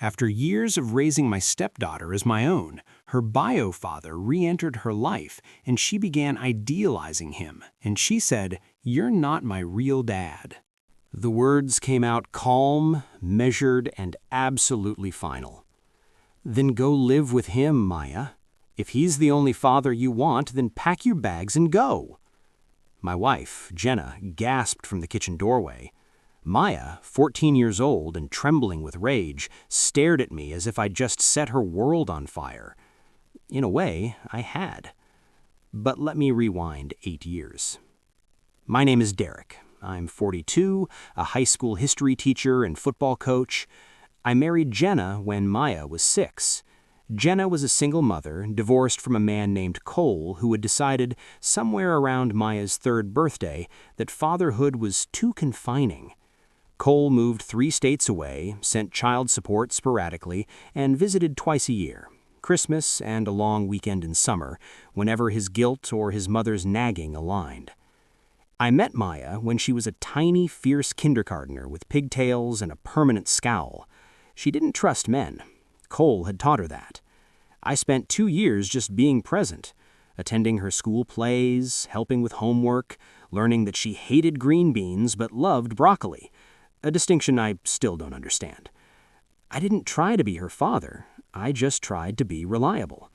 After years of raising my stepdaughter as my own, her bio father re-entered her life and she began idealizing him, and she said, "You're not my real dad." The words came out calm, measured, and absolutely final. "Then go live with him, Maya. If he's the only father you want, then pack your bags and go." My wife, Jenna, gasped from the kitchen doorway. Maya, 14 years old and trembling with rage, stared at me as if I'd just set her world on fire. In a way, I had. But let me rewind 8 years. My name is Derek. I'm 42, a high school history teacher and football coach. I married Jenna when Maya was 6. Jenna was a single mother, divorced from a man named Cole who had decided, somewhere around Maya's 3rd birthday, that fatherhood was too confining. Cole moved 3 states away, sent child support sporadically, and visited twice a year, Christmas and a long weekend in summer, whenever his guilt or his mother's nagging aligned. I met Maya when she was a tiny, fierce kindergartner with pigtails and a permanent scowl. She didn't trust men. Cole had taught her that. I spent 2 years just being present, attending her school plays, helping with homework, learning that she hated green beans but loved broccoli, a distinction I still don't understand. I didn't try to be her father. I just tried to be reliable.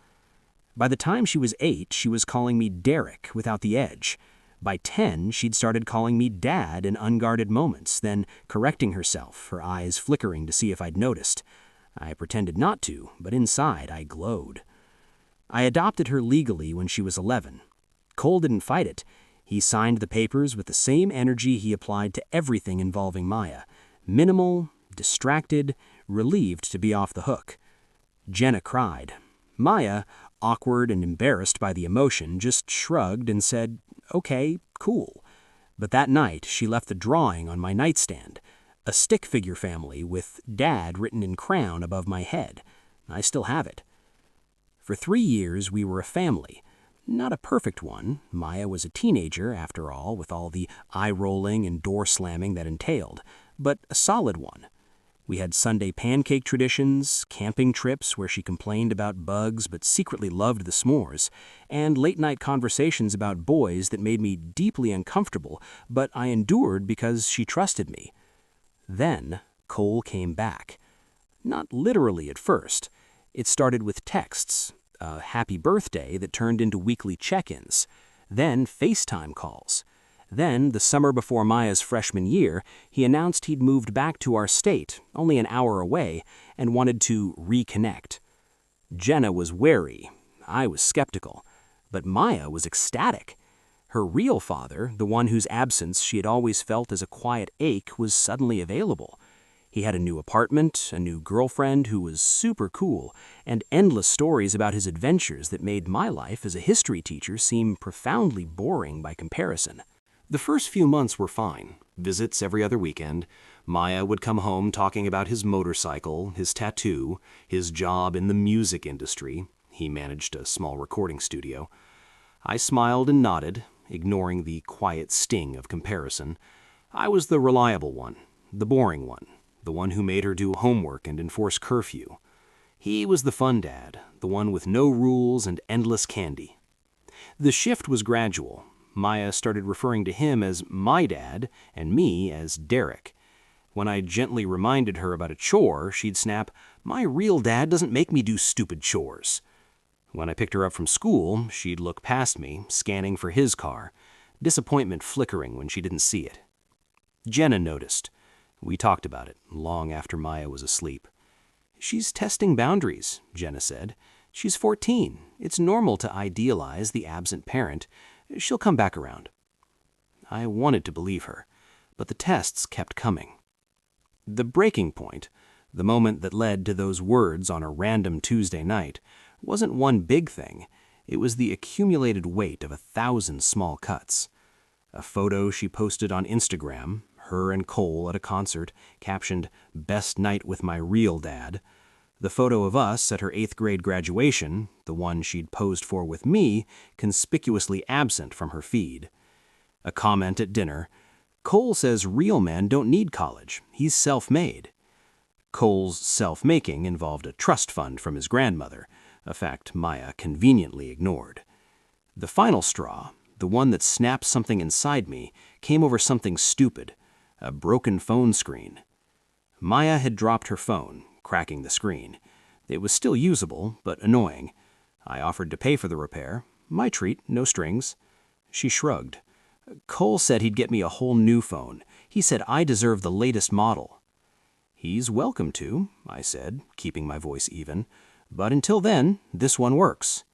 By the time she was 8, she was calling me Derek without the edge. By 10, she'd started calling me Dad in unguarded moments, then correcting herself, her eyes flickering to see if I'd noticed. I pretended not to, but inside I glowed. I adopted her legally when she was 11. Cole didn't fight it. He signed the papers with the same energy he applied to everything involving Maya. Minimal, distracted, relieved to be off the hook. Jenna cried. Maya, awkward and embarrassed by the emotion, just shrugged and said, "Okay, cool." But that night, she left the drawing on my nightstand, a stick figure family with Dad written in crayon above my head. I still have it. For 3 years, we were a family. Not a perfect one. Maya was a teenager, after all, with all the eye-rolling and door-slamming that entailed, but a solid one. We had Sunday pancake traditions, camping trips where she complained about bugs but secretly loved the s'mores, and late-night conversations about boys that made me deeply uncomfortable, but I endured because she trusted me. Then Cole came back. Not literally at first. It started with texts, a happy birthday that turned into weekly check-ins, then FaceTime calls. Then, the summer before Maya's freshman year, he announced he'd moved back to our state, only an hour away, and wanted to reconnect. Jenna was wary. I was skeptical. But Maya was ecstatic. Her real father, the one whose absence she had always felt as a quiet ache, was suddenly available. He had a new apartment, a new girlfriend who was super cool, and endless stories about his adventures that made my life as a history teacher seem profoundly boring by comparison. The first few months were fine. Visits every other weekend. Maya would come home talking about his motorcycle, his tattoo, his job in the music industry. He managed a small recording studio. I smiled and nodded, ignoring the quiet sting of comparison. I was the reliable one, the boring one, the one who made her do homework and enforce curfew. He was the fun dad, the one with no rules and endless candy. The shift was gradual. Maya started referring to him as my dad and me as Derek. When I gently reminded her about a chore, she'd snap, "My real dad doesn't make me do stupid chores." When I picked her up from school, she'd look past me, scanning for his car, disappointment flickering when she didn't see it. Jenna noticed. We talked about it, long after Maya was asleep. "She's testing boundaries," Jenna said. "She's 14. It's normal to idealize the absent parent. She'll come back around." I wanted to believe her, but the tests kept coming. The breaking point, the moment that led to those words on a random Tuesday night, wasn't one big thing. It was the accumulated weight of 1,000 small cuts. A photo she posted on Instagram, her and Cole at a concert, captioned, "Best night with my real dad." The photo of us at her 8th grade graduation, the one she'd posed for with me, conspicuously absent from her feed. A comment at dinner, "Cole says real men don't need college. He's self-made." Cole's self-making involved a trust fund from his grandmother, a fact Maya conveniently ignored. The final straw, the one that snapped something inside me, came over something stupid, a broken phone screen. Maya had dropped her phone, cracking the screen. It was still usable, but annoying. I offered to pay for the repair. My treat, no strings. She shrugged. Cole said he'd get me a whole new phone. He said I deserve the latest model. He's welcome to, I said, keeping my voice even. But until then, this one works.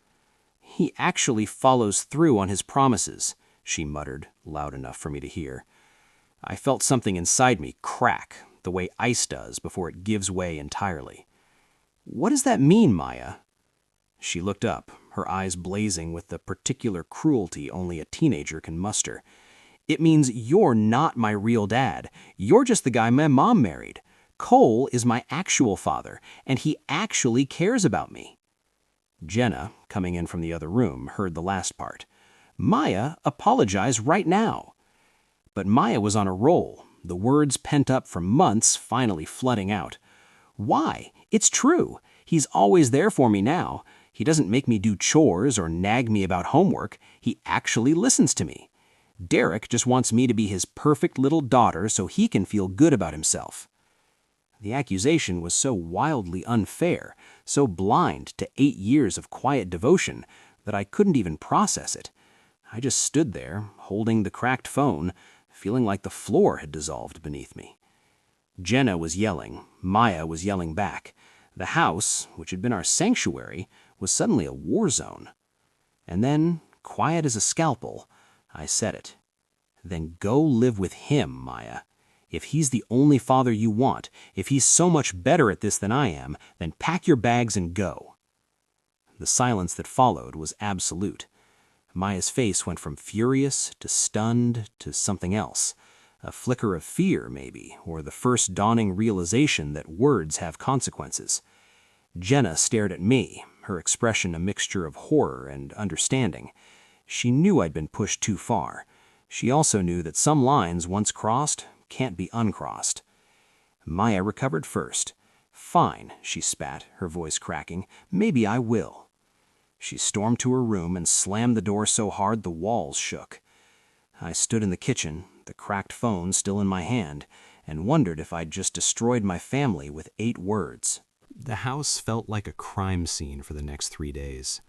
He actually follows through on his promises, she muttered, loud enough for me to hear. I felt something inside me crack, the way ice does before it gives way entirely. What does that mean, Maya? She looked up, her eyes blazing with the particular cruelty only a teenager can muster. It means you're not my real dad. You're just the guy my mom married. Cole is my actual father, and he actually cares about me. Jenna, coming in from the other room, heard the last part. Maya, apologize right now. But Maya was on a roll, the words pent up for months finally flooding out. Why? It's true. He's always there for me now. He doesn't make me do chores or nag me about homework. He actually listens to me. Derek just wants me to be his perfect little daughter so he can feel good about himself. The accusation was so wildly unfair, so blind to 8 years of quiet devotion, that I couldn't even process it. I just stood there, holding the cracked phone, feeling like the floor had dissolved beneath me. Jenna was yelling. Maya was yelling back. The house, which had been our sanctuary, was suddenly a war zone. And then, quiet as a scalpel, I said it. Then go live with him, Maya. If he's the only father you want, if he's so much better at this than I am, then pack your bags and go. The silence that followed was absolute. Maya's face went from furious to stunned to something else. A flicker of fear, maybe, or the first dawning realization that words have consequences. Jenna stared at me, her expression a mixture of horror and understanding. She knew I'd been pushed too far. She also knew that some lines, once crossed, can't be uncrossed. Maya recovered first. Fine, she spat, her voice cracking. Maybe I will. She stormed to her room and slammed the door so hard the walls shook. I stood in the kitchen, the cracked phone still in my hand, and wondered if I'd just destroyed my family with 8 words. The house felt like a crime scene for the next 3 days.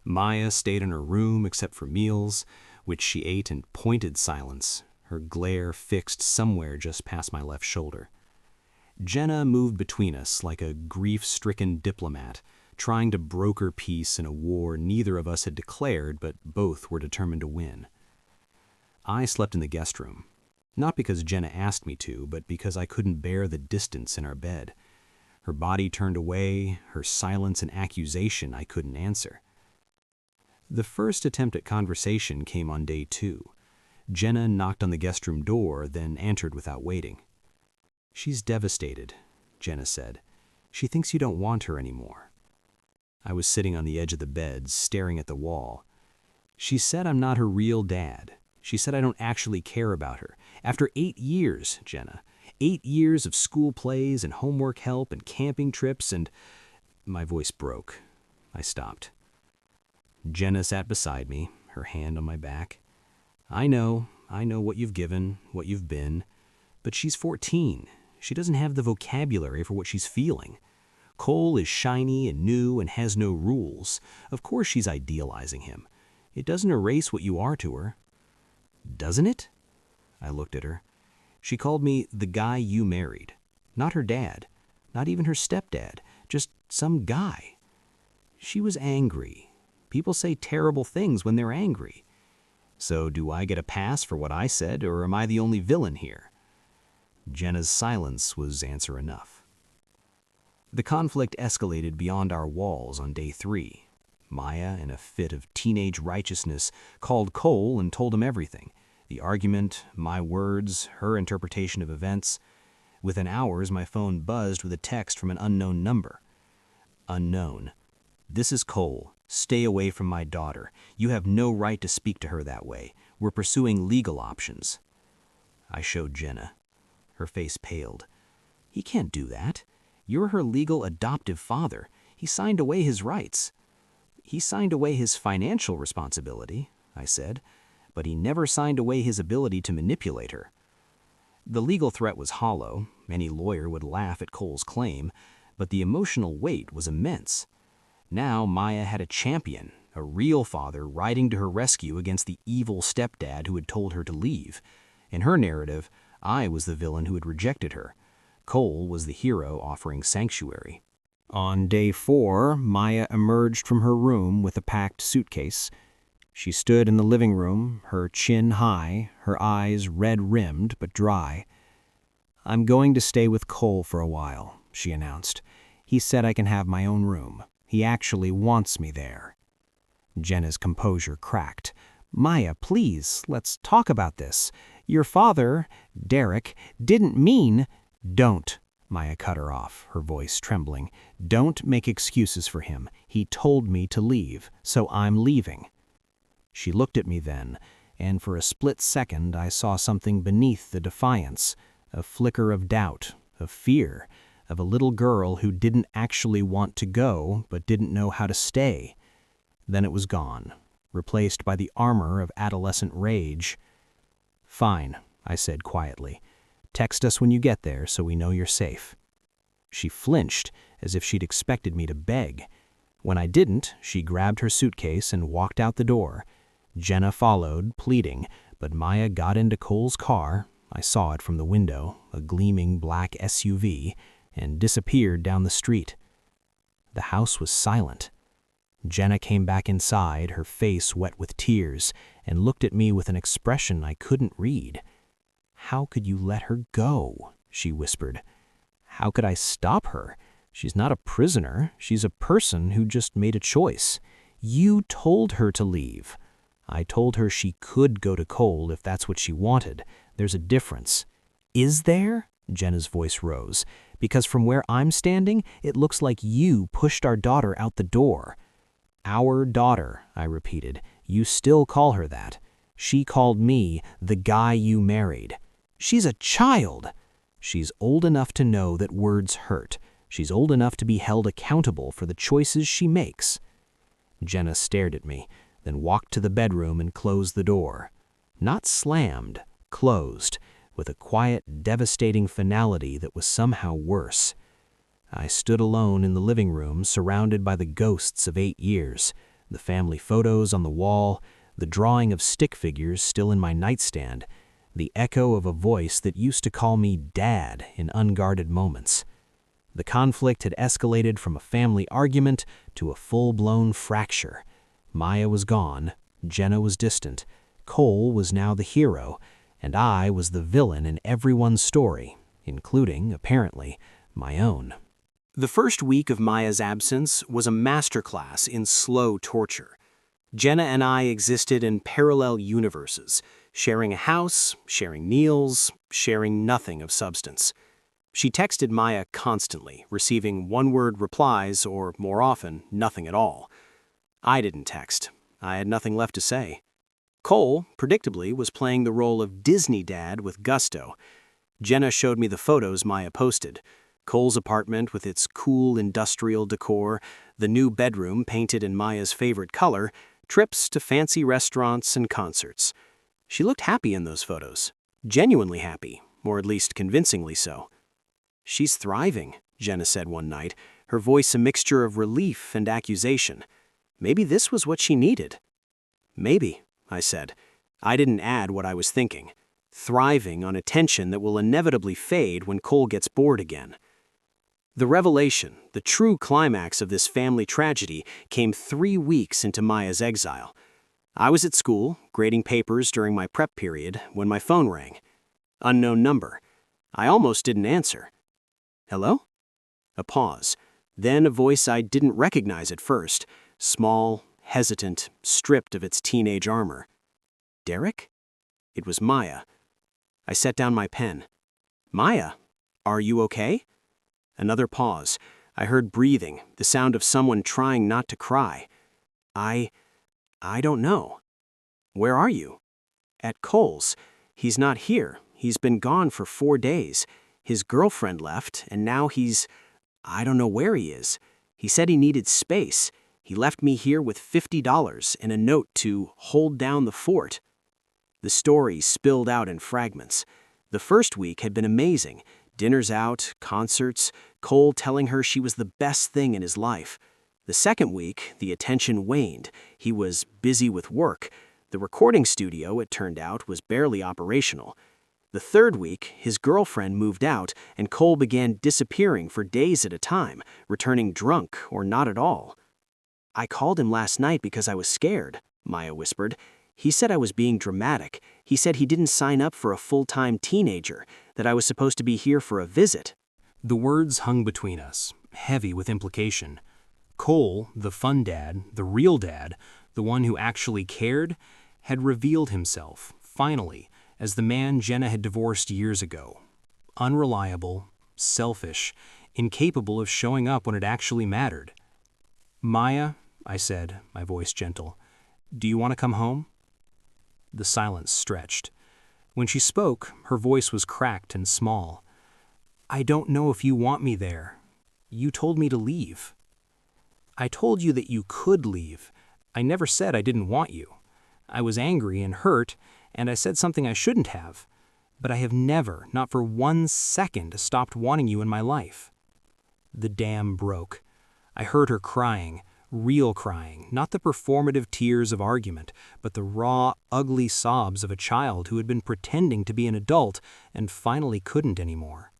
Maya stayed in her room except for meals, which she ate in pointed silence, her glare fixed somewhere just past my left shoulder. Jenna moved between us like a grief-stricken diplomat, trying to broker peace in a war neither of us had declared, but both were determined to win. I slept in the guest room, not because Jenna asked me to, but because I couldn't bear the distance in our bed. Her body turned away, her silence an accusation I couldn't answer. The first attempt at conversation came on day 2. Jenna knocked on the guest room door, then entered without waiting. She's devastated, Jenna said. She thinks you don't want her anymore. I was sitting on the edge of the bed, staring at the wall. She said I'm not her real dad. She said I don't actually care about her. After 8 years, Jenna. 8 years of school plays and homework help and camping trips and... My voice broke. I stopped. Jenna sat beside me, her hand on my back. I know what you've given, what you've been. But she's 14. She doesn't have the vocabulary for what she's feeling. Cole is shiny and new and has no rules. Of course she's idealizing him. It doesn't erase what you are to her. Doesn't it? I looked at her. She called me the guy you married. Not her dad. Not even her stepdad. Just some guy. She was angry. People say terrible things when they're angry. So do I get a pass for what I said, or am I the only villain here? Jenna's silence was answer enough. The conflict escalated beyond our walls on day 3. Maya, in a fit of teenage righteousness, called Cole and told him everything. The argument, my words, her interpretation of events. Within hours, my phone buzzed with a text from an unknown number. Unknown. This is Cole. Stay away from my daughter. You have no right to speak to her that way. We're pursuing legal options. I showed Jenna. Her face paled. He can't do that. You're her legal adoptive father. He signed away his rights." "He signed away his financial responsibility," I said, "but he never signed away his ability to manipulate her." The legal threat was hollow. Any lawyer would laugh at Cole's claim, but the emotional weight was immense. Now Maya had a champion, a real father riding to her rescue against the evil stepdad who had told her to leave. In her narrative, I was the villain who had rejected her. Cole was the hero offering sanctuary. On day 4, Maya emerged from her room with a packed suitcase. She stood in the living room, her chin high, her eyes red-rimmed but dry. "I'm going to stay with Cole for a while," she announced. "He said I can have my own room. He actually wants me there." Jenna's composure cracked. "Maya, please, let's talk about this. Your father, Derek, didn't mean—" "Don't," Maya cut her off, her voice trembling. "Don't make excuses for him. He told me to leave, so I'm leaving." She looked at me then, and for a split second I saw something beneath the defiance, a flicker of doubt, of fear, of a little girl who didn't actually want to go but didn't know how to stay. Then it was gone, replaced by the armor of adolescent rage. "Fine," I said quietly. "Text us when you get there so we know you're safe." She flinched, as if she'd expected me to beg. When I didn't, she grabbed her suitcase and walked out the door. Jenna followed, pleading, but Maya got into Cole's car, I saw it from the window, a gleaming black SUV, and disappeared down the street. The house was silent. Jenna came back inside, her face wet with tears, and looked at me with an expression I couldn't read. "How could you let her go?" she whispered. "How could I stop her? She's not a prisoner. She's a person who just made a choice. You told her to leave." "I told her she could go to Cole if that's what she wanted. There's a difference." "Is there?" Jenna's voice rose. "Because from where I'm standing, it looks like you pushed our daughter out the door." "Our daughter," I repeated. "You still call her that. She called me the guy you married." "She's a child." "She's old enough to know that words hurt. She's old enough to be held accountable for the choices she makes." Jenna stared at me, then walked to the bedroom and closed the door. Not slammed, closed, with a quiet, devastating finality that was somehow worse. I stood alone in the living room, surrounded by the ghosts of 8 years, the family photos on the wall, the drawing of stick figures still in my nightstand, the echo of a voice that used to call me Dad in unguarded moments. The conflict had escalated from a family argument to a full-blown fracture. Maya was gone, Jenna was distant, Cole was now the hero, and I was the villain in everyone's story, including, apparently, my own. The first week of Maya's absence was a masterclass in slow torture. Jenna and I existed in parallel universes, sharing a house, sharing meals, sharing nothing of substance. She texted Maya constantly, receiving one-word replies or, more often, nothing at all. I didn't text. I had nothing left to say. Cole, predictably, was playing the role of Disney dad with gusto. Jenna showed me the photos Maya posted. Cole's apartment with its cool industrial decor, the new bedroom painted in Maya's favorite color, trips to fancy restaurants and concerts. She looked happy in those photos. Genuinely happy, or at least convincingly so. "She's thriving," Jenna said one night, her voice a mixture of relief and accusation. Maybe this was what she needed. "Maybe," I said. I didn't add what I was thinking. Thriving on a tension that will inevitably fade when Cole gets bored again. The revelation, the true climax of this family tragedy, came 3 weeks into Maya's exile. I was at school, grading papers during my prep period, when my phone rang. Unknown number. I almost didn't answer. "Hello?" A pause. Then a voice I didn't recognize at first, small, hesitant, stripped of its teenage armor. "Derek?" It was Maya. I set down my pen. "Maya, are you okay?" Another pause. I heard breathing, the sound of someone trying not to cry. I don't know." "Where are you?" "At Cole's. He's not here. He's been gone for 4 days. His girlfriend left, and now he's—" I don't know where he is. He said he needed space. He left me here with $50 and a note to hold down the fort. The story spilled out in fragments. The first week had been amazing. Dinners out, concerts, Cole telling her she was the best thing in his life. The second week, the attention waned. He was busy with work. The recording studio, it turned out, was barely operational. The third week, his girlfriend moved out, and Cole began disappearing for days at a time, returning drunk or not at all. I called him last night because I was scared, Maya whispered. He said I was being dramatic. He said he didn't sign up for a full-time teenager, that I was supposed to be here for a visit. The words hung between us, heavy with implication. Cole, the fun dad, the real dad, the one who actually cared, had revealed himself, finally, as the man Jenna had divorced years ago. Unreliable, selfish, incapable of showing up when it actually mattered. "Maya," I said, my voice gentle, "do you want to come home?" The silence stretched. When she spoke, her voice was cracked and small. "I don't know if you want me there. You told me to leave." "I told you that you could leave. I never said I didn't want you. I was angry and hurt, and I said something I shouldn't have. But I have never, not for 1 second, stopped wanting you in my life." The dam broke. I heard her crying, real crying, not the performative tears of argument, but the raw, ugly sobs of a child who had been pretending to be an adult and finally couldn't anymore.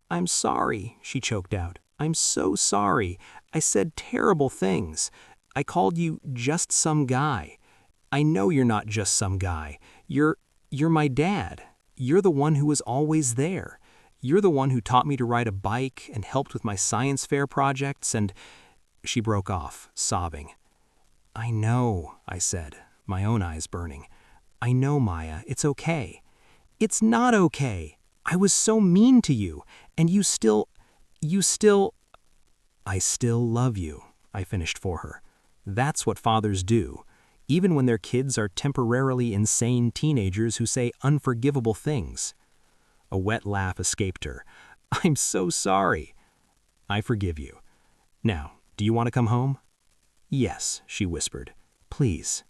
"I'm sorry," she choked out. "I'm so sorry. I said terrible things. I called you just some guy. I know you're not just some guy. You're my dad. You're the one who was always there. You're the one who taught me to ride a bike and helped with my science fair projects and—" She broke off, sobbing. "I know," I said, my own eyes burning. "I know, Maya. It's okay." "It's not okay. I was so mean to you, and you still... "I still love you," I finished for her. "That's what fathers do, even when their kids are temporarily insane teenagers who say unforgivable things." A wet laugh escaped her. "I'm so sorry." "I forgive you. Now, do you want to come home?" "Yes," she whispered. "Please."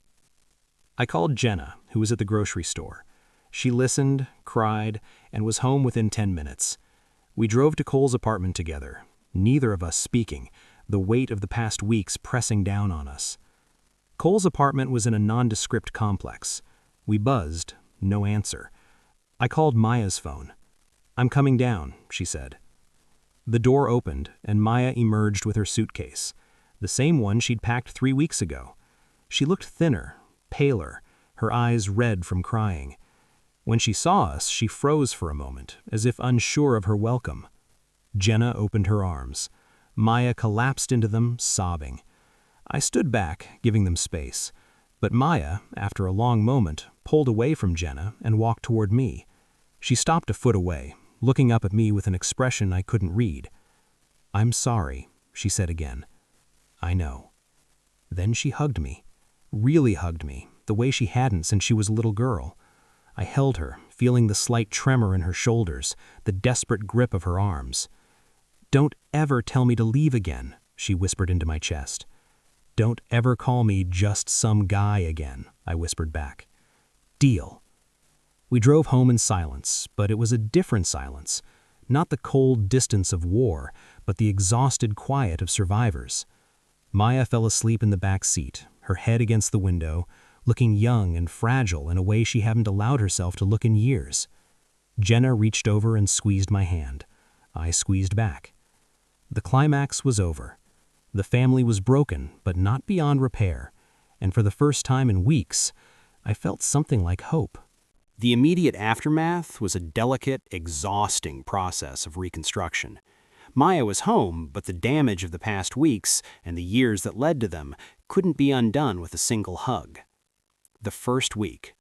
I called Jenna, who was at the grocery store. She listened, cried, and was home within 10 minutes. We drove to Cole's apartment together, neither of us speaking, the weight of the past weeks pressing down on us. Cole's apartment was in a nondescript complex. We buzzed, no answer. I called Maya's phone. "I'm coming down," she said. The door opened, and Maya emerged with her suitcase, the same one she'd packed 3 weeks ago. She looked thinner, paler, her eyes red from crying. When she saw us, she froze for a moment, as if unsure of her welcome. Jenna opened her arms. Maya collapsed into them, sobbing. I stood back, giving them space, but Maya, after a long moment, pulled away from Jenna and walked toward me. She stopped a foot away, looking up at me with an expression I couldn't read. "I'm sorry," she said again. "I know." Then she hugged me, really hugged me, the way she hadn't since she was a little girl. I held her, feeling the slight tremor in her shoulders, the desperate grip of her arms. "Don't ever tell me to leave again," she whispered into my chest. "Don't ever call me just some guy again," I whispered back. "Deal." We drove home in silence, but it was a different silence. Not the cold distance of war, but the exhausted quiet of survivors. Maya fell asleep in the back seat, her head against the window, looking young and fragile in a way she hadn't allowed herself to look in years. Jenna reached over and squeezed my hand. I squeezed back. The climax was over. The family was broken, but not beyond repair, and for the first time in weeks, I felt something like hope. The immediate aftermath was a delicate, exhausting process of reconstruction. Maya was home, but the damage of the past weeks and the years that led to them couldn't be undone with a single hug. The first week,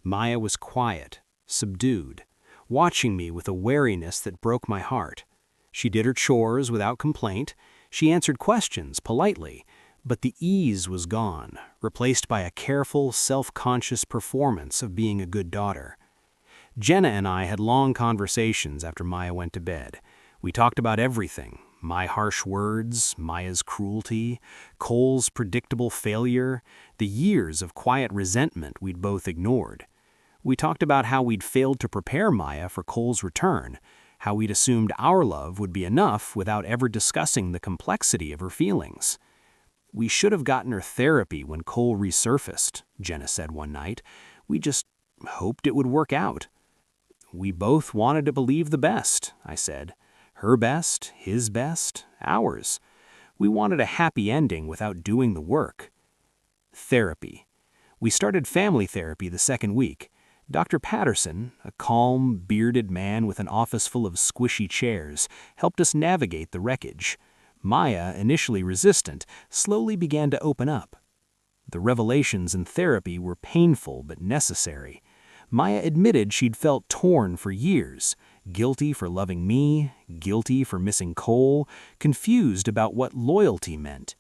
Maya was quiet, subdued, watching me with a wariness that broke my heart. She did her chores without complaint. She answered questions politely, but the ease was gone, replaced by a careful, self-conscious performance of being a good daughter. Jenna and I had long conversations after Maya went to bed. We talked about everything: My harsh words, Maya's cruelty, Cole's predictable failure, the years of quiet resentment we'd both ignored. We talked about how we'd failed to prepare Maya for Cole's return, how we'd assumed our love would be enough without ever discussing the complexity of her feelings. "We should have gotten her therapy when Cole resurfaced," Jenna said one night. "We just hoped it would work out." "We both wanted to believe the best," I said. "Her best, his best, ours. We wanted a happy ending without doing the work." Therapy. We started family therapy the second week. Dr. Patterson, a calm, bearded man with an office full of squishy chairs, helped us navigate the wreckage. Maya, initially resistant, slowly began to open up. The revelations in therapy were painful but necessary. Maya admitted she'd felt torn for years, guilty for loving me, guilty for missing Cole, confused about what loyalty meant.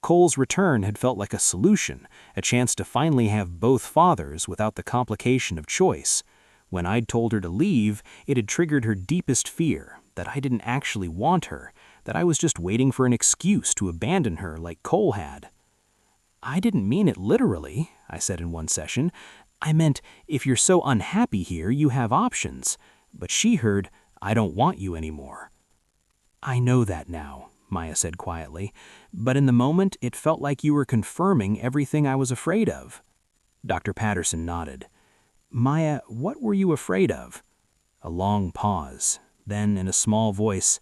Cole's return had felt like a solution, a chance to finally have both fathers without the complication of choice. When I'd told her to leave, it had triggered her deepest fear, that I didn't actually want her, that I was just waiting for an excuse to abandon her like Cole had. "I didn't mean it literally," I said in one session. "I meant, if you're so unhappy here, you have options." But she heard, "I don't want you anymore." "I know that now," Maya said quietly, "but in the moment it felt like you were confirming everything I was afraid of." Dr. Patterson nodded. "Maya, what were you afraid of?" A long pause. Then, in a small voice,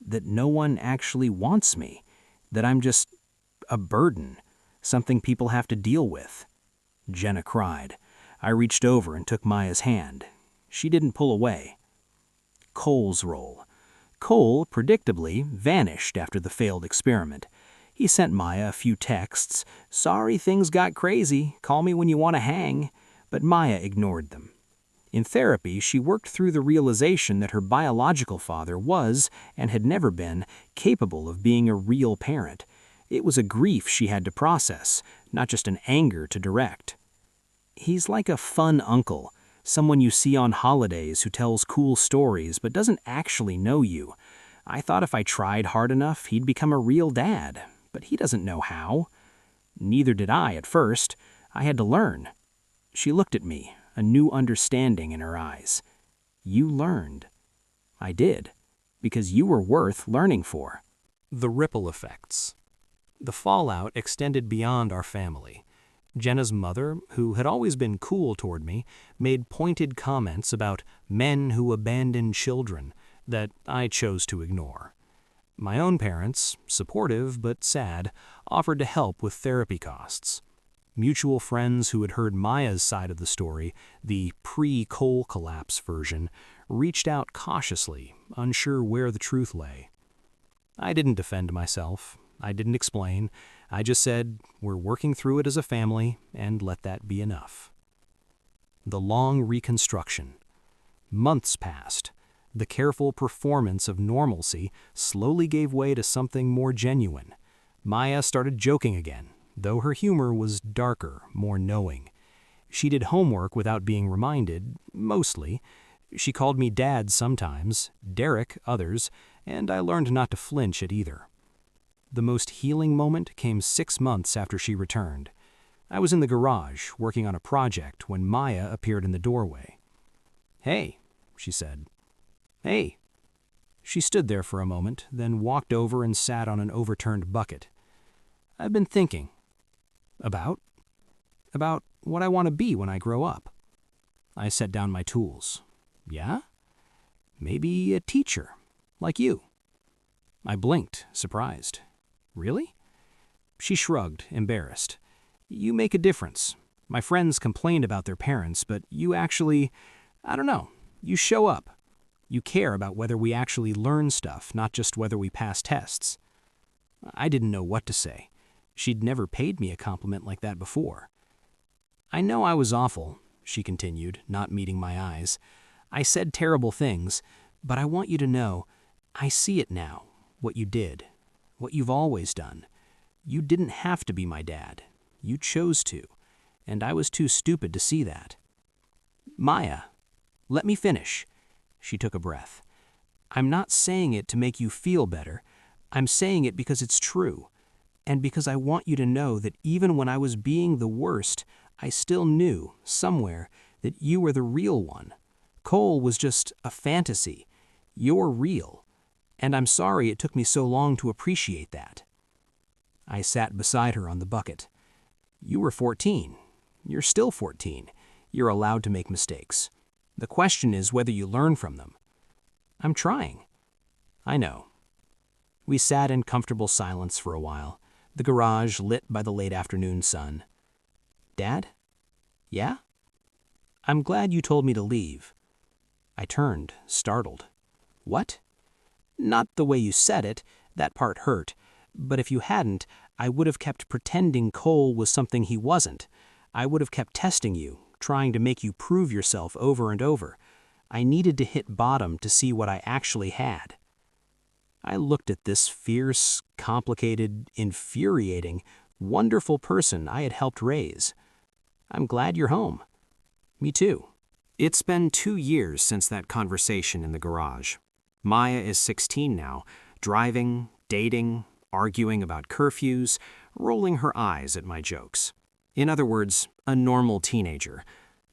"That no one actually wants me. That I'm just a burden. Something people have to deal with." Jenna cried. I reached over and took Maya's hand. She didn't pull away. Cole's role. Cole, predictably, vanished after the failed experiment. He sent Maya a few texts. "Sorry things got crazy. Call me when you want to hang." But Maya ignored them. In therapy, she worked through the realization that her biological father was, and had never been, capable of being a real parent. It was a grief she had to process, not just an anger to direct. "He's like a fun uncle, someone you see on holidays who tells cool stories but doesn't actually know you. I thought if I tried hard enough, he'd become a real dad, but he doesn't know how." Neither did I at first. I had to learn. She looked at me, a new understanding in her eyes. "You learned." "I did, because you were worth learning for." The ripple effects. The fallout extended beyond our family. Jenna's mother, who had always been cool toward me, made pointed comments about men who abandon children that I chose to ignore. My own parents, supportive but sad, offered to help with therapy costs. Mutual friends who had heard Maya's side of the story, the pre-Cole collapse version, reached out cautiously, unsure where the truth lay. I didn't defend myself. I didn't explain. I just said, "We're working through it as a family, and let that be enough." The long reconstruction. Months passed. The careful performance of normalcy slowly gave way to something more genuine. Maya started joking again, though her humor was darker, more knowing. She did homework without being reminded, mostly. She called me Dad sometimes, Derek others, and I learned not to flinch at either. The most healing moment came 6 months after she returned. I was in the garage, working on a project, when Maya appeared in the doorway. "Hey," she said. "Hey." She stood there for a moment, then walked over and sat on an overturned bucket. "I've been thinking." About what I want to be when I grow up." I set down my tools. "Yeah? Maybe a teacher, like you." I blinked, surprised. "Really?" She shrugged, embarrassed. "You make a difference. My friends complained about their parents, but you actually, I don't know, you show up. You care about whether we actually learn stuff, not just whether we pass tests." I didn't know what to say. She'd never paid me a compliment like that before. "I know I was awful," she continued, not meeting my eyes. "I said terrible things, but I want you to know, I see it now, what you did, what you've always done. You didn't have to be my dad. You chose to, and I was too stupid to see that." "Maya, let me finish." She took a breath. "I'm not saying it to make you feel better. I'm saying it because it's true, and because I want you to know that even when I was being the worst, I still knew, somewhere, that you were the real one. Cole was just a fantasy. You're real, and I'm sorry it took me so long to appreciate that." I sat beside her on the bucket. "You were 14. You're still 14. You're allowed to make mistakes. The question is whether you learn from them." "I'm trying." "I know." We sat in comfortable silence for a while, the garage lit by the late afternoon sun. "Dad?" "Yeah?" "I'm glad you told me to leave." I turned, startled. "What?" "Not the way you said it. That part hurt. But if you hadn't, I would have kept pretending Cole was something he wasn't. I would have kept testing you, trying to make you prove yourself over and over. I needed to hit bottom to see what I actually had." I looked at this fierce, complicated, infuriating, wonderful person I had helped raise. "I'm glad you're home." "Me too." It's been 2 years since that conversation in the garage. Maya is 16 now, driving, dating, arguing about curfews, rolling her eyes at my jokes. In other words, a normal teenager.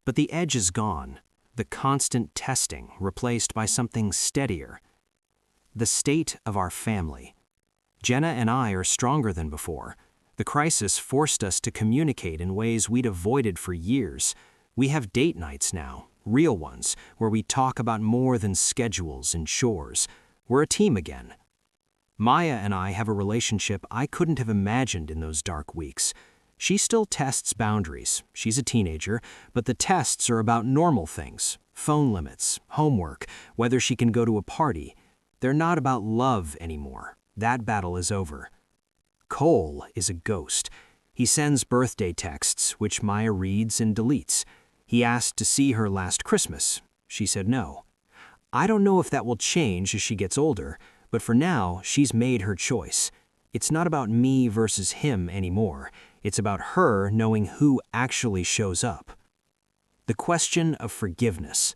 But the edge is gone, the constant testing replaced by something steadier. The state of our family. Jenna and I are stronger than before. The crisis forced us to communicate in ways we'd avoided for years. We have date nights now, real ones, where we talk about more than schedules and chores. We're a team again. Maya and I have a relationship I couldn't have imagined in those dark weeks. She still tests boundaries. She's a teenager, but the tests are about normal things: phone limits, homework, whether she can go to a party. They're not about love anymore. That battle is over. Cole is a ghost. He sends birthday texts, which Maya reads and deletes. He asked to see her last Christmas. She said no. I don't know if that will change as she gets older, but for now, she's made her choice. It's not about me versus him anymore. It's about her knowing who actually shows up. The question of forgiveness.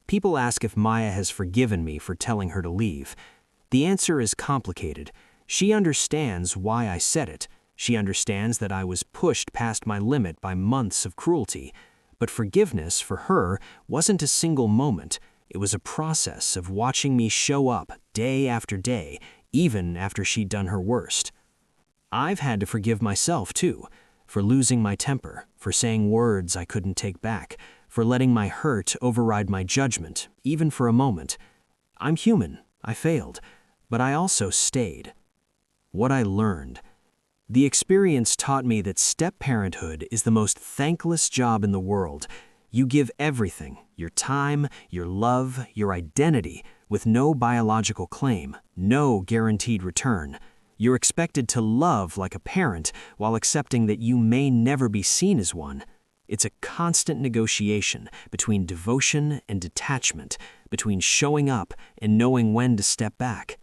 People ask if Maya has forgiven me for telling her to leave. The answer is complicated. She understands why I said it. She understands that I was pushed past my limit by months of cruelty. But forgiveness, for her, wasn't a single moment. It was a process of watching me show up day after day, even after she'd done her worst. I've had to forgive myself, too, for losing my temper, for saying words I couldn't take back, for letting my hurt override my judgment, even for a moment. I'm human. I failed. But I also stayed. What I learned. The experience taught me that step-parenthood is the most thankless job in the world. You give everything, your time, your love, your identity, with no biological claim, no guaranteed return. You're expected to love like a parent while accepting that you may never be seen as one. It's a constant negotiation between devotion and detachment, between showing up and knowing when to step back.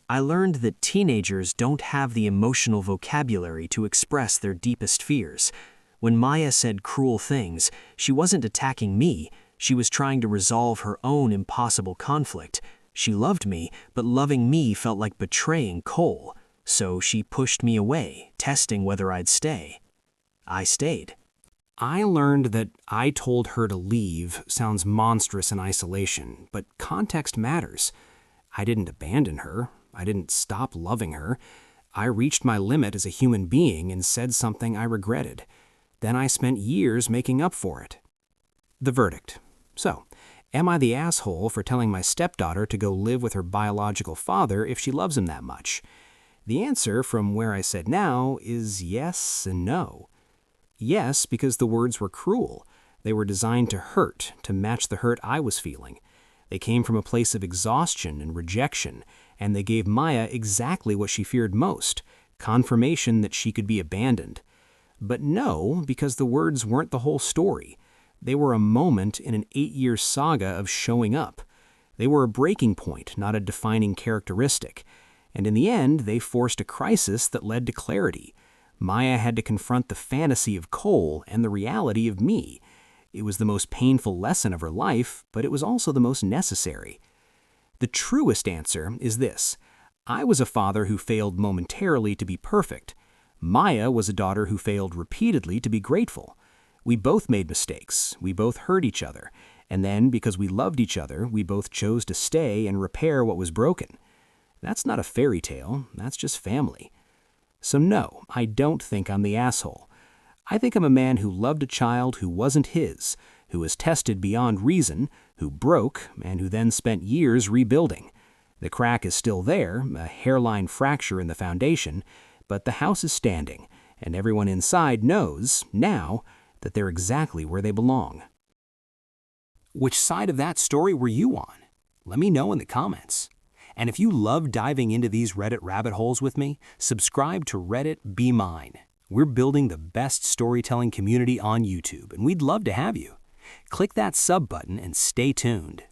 I learned that teenagers don't have the emotional vocabulary to express their deepest fears. When Maya said cruel things, she wasn't attacking me. She was trying to resolve her own impossible conflict. She loved me, but loving me felt like betraying Cole. So she pushed me away, testing whether I'd stay. I stayed. I learned that I told her to leave sounds monstrous in isolation, but context matters. I didn't abandon her. I didn't stop loving her. I reached my limit as a human being and said something I regretted. Then I spent years making up for it. The verdict. So, am I the asshole for telling my stepdaughter to go live with her biological father if she loves him that much? The answer, from where I sit now, is yes and no. Yes, because the words were cruel. They were designed to hurt, to match the hurt I was feeling. They came from a place of exhaustion and rejection, and they gave Maya exactly what she feared most, confirmation that she could be abandoned. But no, because the words weren't the whole story. They were a moment in an 8-year saga of showing up. They were a breaking point, not a defining characteristic. And in the end, they forced a crisis that led to clarity. Maya had to confront the fantasy of Cole and the reality of me. It was the most painful lesson of her life, but it was also the most necessary. The truest answer is this: I was a father who failed momentarily to be perfect. Maya was a daughter who failed repeatedly to be grateful. We both made mistakes, we both hurt each other, and then, because we loved each other, we both chose to stay and repair what was broken. That's not a fairy tale, that's just family. So no, I don't think I'm the asshole. I think I'm a man who loved a child who wasn't his, who was tested beyond reason, who broke, and who then spent years rebuilding. The crack is still there, a hairline fracture in the foundation, but the house is standing, and everyone inside knows, now, that they're exactly where they belong. Which side of that story were you on? Let me know in the comments. And if you love diving into these Reddit rabbit holes with me, subscribe to Reddit Be Mine. We're building the best storytelling community on YouTube, and we'd love to have you. Click that sub button and stay tuned.